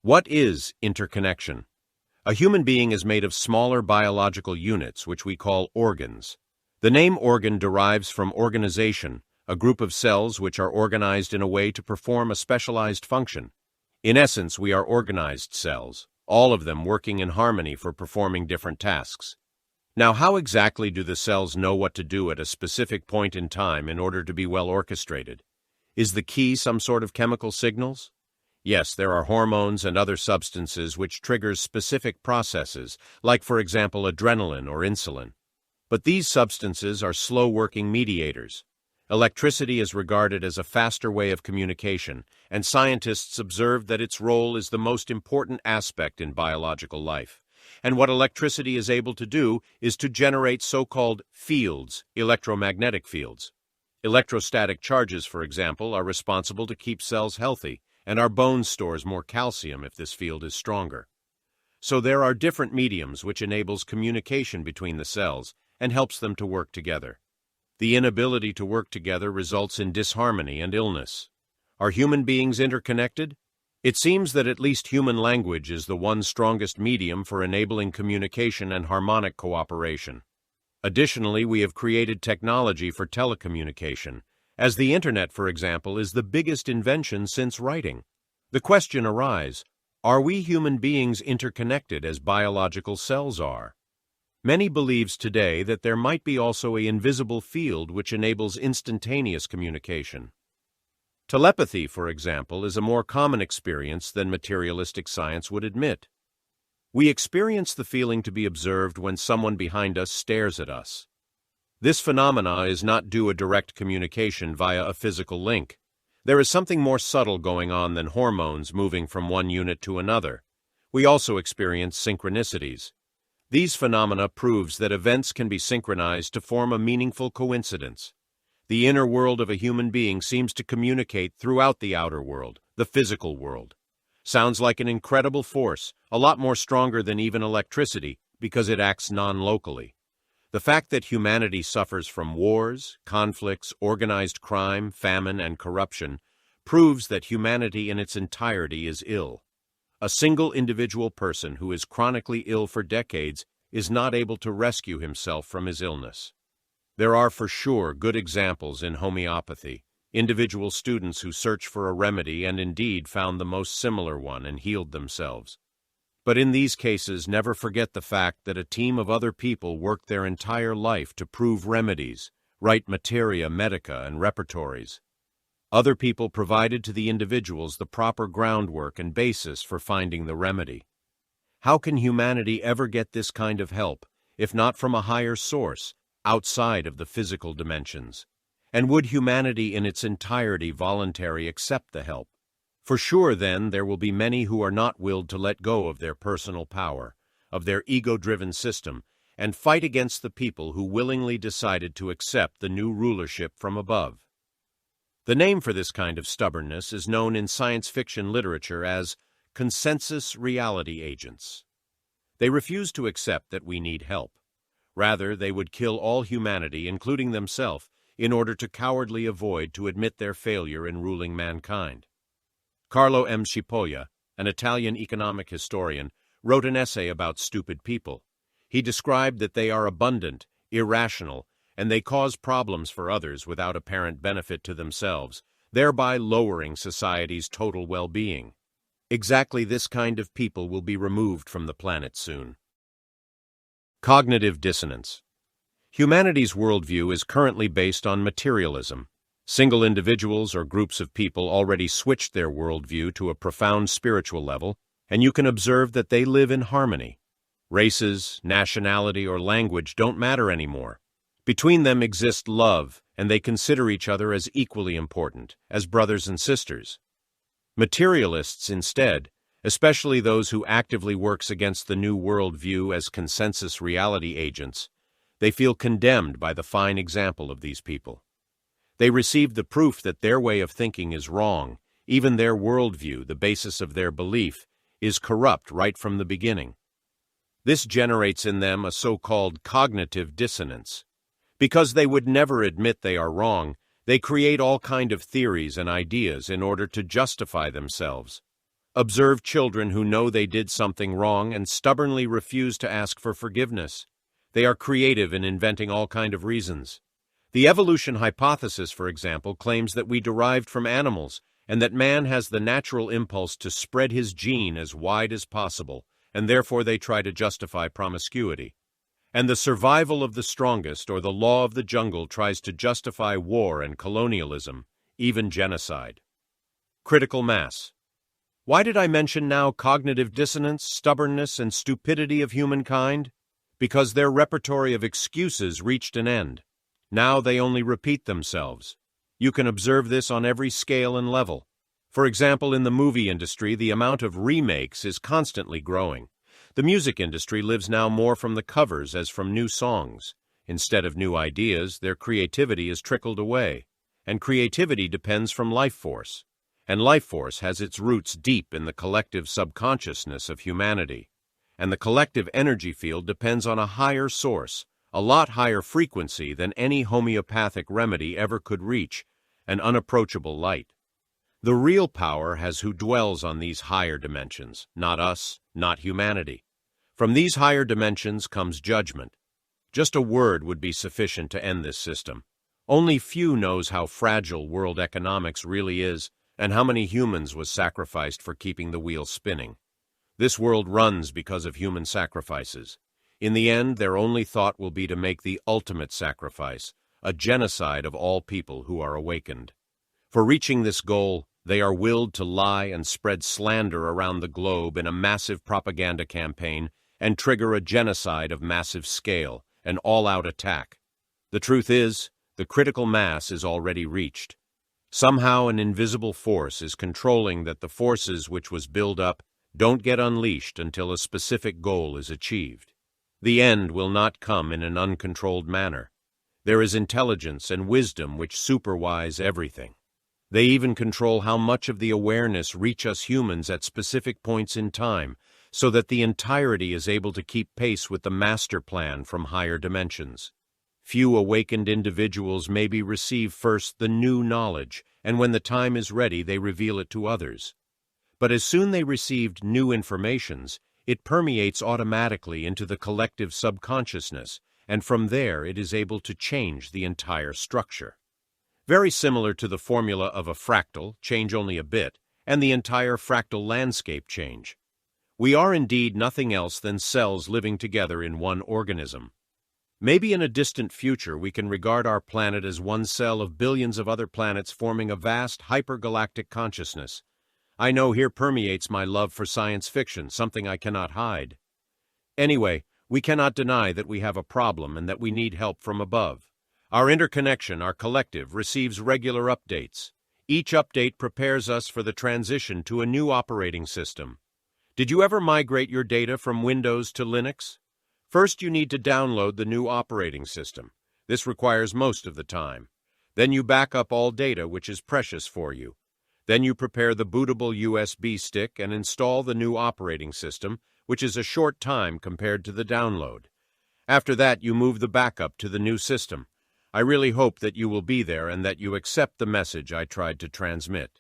What is interconnection? A human being is made of smaller biological units, which we call organs. The name organ derives from organization, a group of cells which are organized in a way to perform a specialized function. In essence, we are organized cells, all of them working in harmony for performing different tasks. Now, how exactly do the cells know what to do at a specific point in time in order to be well orchestrated? Is the key some sort of chemical signals? Yes, there are hormones and other substances which triggers specific processes, like for example adrenaline or insulin. But these substances are slow-working mediators. Electricity is regarded as a faster way of communication, and scientists observe that its role is the most important aspect in biological life. And what electricity is able to do is to generate so-called fields, electromagnetic fields. Electrostatic charges, for example, are responsible to keep cells healthy, and our bone stores more calcium if this field is stronger. So there are different mediums which enables communication between the cells and helps them to work together. The inability to work together results in disharmony and illness. Are human beings interconnected? It seems that at least human language is the one strongest medium for enabling communication and harmonic cooperation. Additionally, we have created technology for telecommunication, as the Internet, for example, is the biggest invention since writing. The question arises, are we human beings interconnected as biological cells are? Many believes today that there might be also an invisible field which enables instantaneous communication. Telepathy, for example, is a more common experience than materialistic science would admit. We experience the feeling to be observed when someone behind us stares at us. This phenomena is not due to a direct communication via a physical link. There is something more subtle going on than hormones moving from one unit to another. We also experience synchronicities. These phenomena proves that events can be synchronized to form a meaningful coincidence. The inner world of a human being seems to communicate throughout the outer world, the physical world. Sounds like an incredible force, a lot more stronger than even electricity, because it acts non-locally. The fact that humanity suffers from wars, conflicts, organized crime, famine, and corruption proves that humanity in its entirety is ill. A single individual person who is chronically ill for decades is not able to rescue himself from his illness. There are for sure good examples in homeopathy, individual students who search for a remedy and indeed found the most similar one and healed themselves. But in these cases, never forget the fact that a team of other people worked their entire life to prove remedies, write materia medica and repertories. Other people provided to the individuals the proper groundwork and basis for finding the remedy. How can humanity ever get this kind of help, if not from a higher source, outside of the physical dimensions? And would humanity in its entirety voluntarily accept the help? For sure, then, there will be many who are not willed to let go of their personal power, of their ego-driven system, and fight against the people who willingly decided to accept the new rulership from above. The name for this kind of stubbornness is known in science fiction literature as consensus reality agents. They refuse to accept that we need help. Rather, they would kill all humanity, including themselves, in order to cowardly avoid to admit their failure in ruling mankind. Carlo M. Cipolla, an Italian economic historian, wrote an essay about stupid people. He described that they are abundant, irrational, and they cause problems for others without apparent benefit to themselves, thereby lowering society's total well-being. Exactly this kind of people will be removed from the planet soon. Cognitive dissonance. Humanity's worldview is currently based on materialism. Single individuals or groups of people already switched their worldview to a profound spiritual level, and you can observe that they live in harmony. Races, nationality, or language don't matter anymore. Between them exist love, and they consider each other as equally important, as brothers and sisters. Materialists, instead, especially those who actively works against the new worldview as consensus reality agents, they feel condemned by the fine example of these people. They receive the proof that their way of thinking is wrong, even their worldview, the basis of their belief, is corrupt right from the beginning. This generates in them a so-called cognitive dissonance. Because they would never admit they are wrong, they create all kind of theories and ideas in order to justify themselves. Observe children who know they did something wrong and stubbornly refuse to ask for forgiveness. They are creative in inventing all kinds of reasons. The evolution hypothesis, for example, claims that we derived from animals and that man has the natural impulse to spread his gene as wide as possible, and therefore they try to justify promiscuity. And the survival of the strongest, or the law of the jungle, tries to justify war and colonialism, even genocide. Critical mass. Why did I mention now cognitive dissonance, stubbornness, and stupidity of humankind? Because their repertory of excuses reached an end. Now they only repeat themselves. You can observe this on every scale and level. For example, in the movie industry, the amount of remakes is constantly growing. The music industry lives now more from the covers as from new songs. Instead of new ideas, their creativity is trickled away. And creativity depends from life force. And life force has its roots deep in the collective subconsciousness of humanity. And the collective energy field depends on a higher source, a lot higher frequency than any homeopathic remedy ever could reach, an unapproachable light. The real power has who dwells on these higher dimensions, not us, not humanity. From these higher dimensions comes judgment. Just a word would be sufficient to end this system. Only few knows how fragile world economics really is, and how many humans was sacrificed for keeping the wheel spinning. This world runs because of human sacrifices. In the end, their only thought will be to make the ultimate sacrifice, a genocide of all people who are awakened. For reaching this goal, they are willed to lie and spread slander around the globe in a massive propaganda campaign and trigger a genocide of massive scale, an all-out attack. The truth is, the critical mass is already reached. Somehow an invisible force is controlling that the forces which was built up don't get unleashed until a specific goal is achieved. The end will not come in an uncontrolled manner. There is intelligence and wisdom which supervise everything. They even control how much of the awareness reach us humans at specific points in time, so that the entirety is able to keep pace with the master plan from higher dimensions. Few awakened individuals maybe receive first the new knowledge, and when the time is ready, they reveal it to others. But as soon they received new informations, it permeates automatically into the collective subconsciousness, and from there it is able to change the entire structure. Very similar to the formula of a fractal, change only a bit, and the entire fractal landscape change. We are indeed nothing else than cells living together in one organism. Maybe in a distant future we can regard our planet as one cell of billions of other planets forming a vast hypergalactic consciousness. I know here permeates my love for science fiction, something I cannot hide. Anyway, we cannot deny that we have a problem and that we need help from above. Our interconnection, our collective, receives regular updates. Each update prepares us for the transition to a new operating system. Did you ever migrate your data from Windows to Linux? First, you need to download the new operating system. This requires most of the time. Then you back up all data, which is precious for you. Then you prepare the bootable USB stick and install the new operating system, which is a short time compared to the download. After that, you move the backup to the new system. I really hope that you will be there and that you accept the message I tried to transmit.